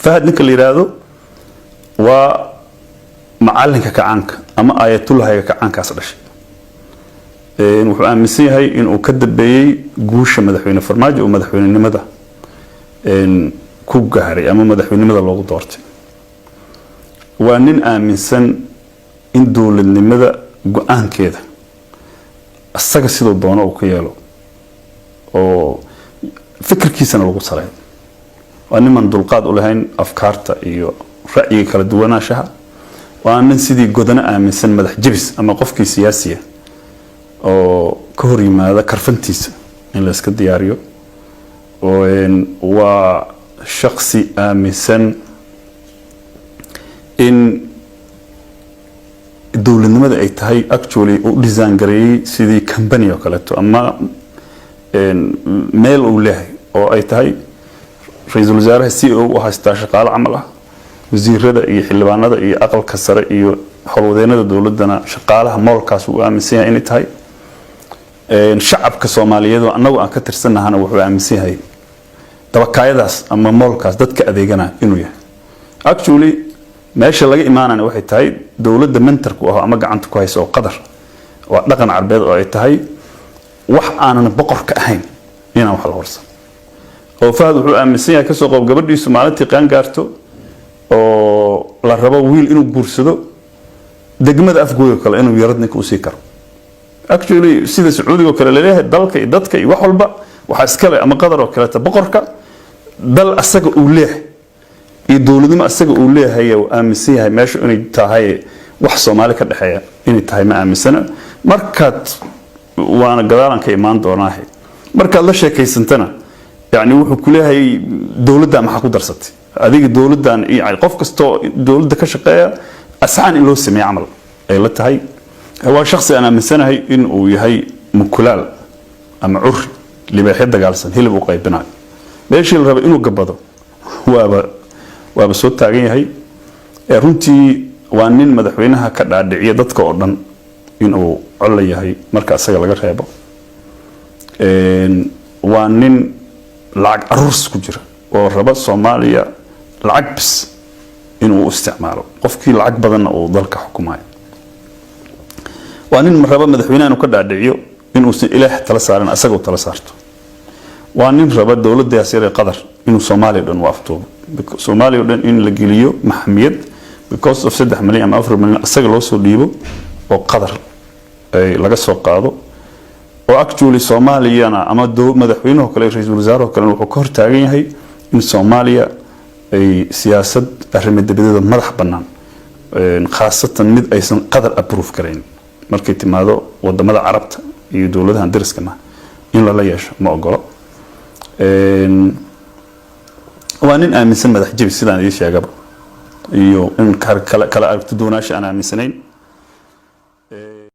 فهد نك اللي يرادو ومعلنك كعنك أما آية الله كعنك أصلش wuxuu aaminsan yahay in uu ka dambeeyay guusha madaxweyne farmaajo oo madaxweynenimada ku gaaray ama madaxweynenimada loogu doortay waa nin aaminsan in dawladnimada go'aankeeda asaga sidoo doono uu ka yeelo oo fikirkiisana lagu sareeyo waa nin dulqaad u lahayn afkaarta iyo ra'yiga kala duwanaanshaha waa nin sidii godana aaminsan madax jabis ama qofkii siyaasiga oo ka hor yimaada karfantiisa in la iska diyaariyo oo waa shakhsi aaminsan in dawladnimada ay tahay actually u design gareeyay sidii company oo kale ama meel uu leeyahay oo ay tahay ra'iisul wasaaraha CEO oo haysta shaqaale camal ah wasiirada iyo xildhibaanada iyo aqalka sare iyo howlwadeennada dawladana shaqaalaha moolkaas uu aaminsan yahay in ay tahay shacabka Soomaaliyeed anagu aan ka tirsanahana wuxuu aaminsan yahay dabakaayadaas ama moolkaas dadka adeegana inuu yahay actually meesha laga imaanana waxay tahay dawladda mentorku ah ama gacanta ku hayso qadar waa dhaqan carbeed oo ay tahay wax aanan boqor ka ahayn inaan wax la horsan oo Fahad wuxuu aaminsan yahay ka soo qoob gabadhiisu maalintii qaan gaarto oo la rabo wiil inuu guursado degmada afgooyo kale inuu yaradninku u sii karo actually sida Sacuudiga kale leeyahay dalka iyo dadka iyo wax walba waxa iska leh ama qadar oo kale ta boqorka dal asaga uu leeyahay iyo dawladnimo asaga uu leeyahay oo aaminsan yahay meesha inay tahay wax Soomaali ka dhaxeeya inay tahay ma aaminsana markaad waana gadaalan ka imaan doonaa markaad la sheekaysantana yani wuxuu ku leeyahay dawladda maxaa ku darsatay adiga dawladdan iyo qof kasto dawladda ka shaqeeya asxaan in loo sameeyo amal ay la tahay هو شخص أنا من سنة إنه يهي مكلال أما عر اللي بيحد جالسن هي اللي بقى بناء ليش اللي ربي إنه قبضه هو بصوت تعجين هي رنتي وانين مدحوينها كذا دعية ضدك أردن إنه على هي مركز سجل جرها يبا وانين لعج أرس كجرا والرباط الصومالية لعج بس إنه استعماله قفكي لعج بدن أو ضلك حكومي وأن مرة مدحوينه إنه كذا دعيو إنه إله تلسارن أسقو تلسارته وأن ربط دولة دياسير قدر إنه صومالي دون وافتو صومالي دون إن لجليو محميد because of 7 مليون أم 4 مليون أسقو لوسو ديبو وقدر أي لقى قاضو وأكتولي صوماليا أنا أما دو مدحوينه كله رئيس الوزراء كله وكهر تاجين هي إن صوماليا أي سياسة أرمد بدل مدح بنان خاصة مد أيضا قدر أبروف كرين markay timaado wadamada carabta iyo dawladaha dariskana in la yeesho ma ogolo waa nin aaminsan madax jabis sidaan idin sheegaba iyo in kala aragti doonaash aan aaminsanayn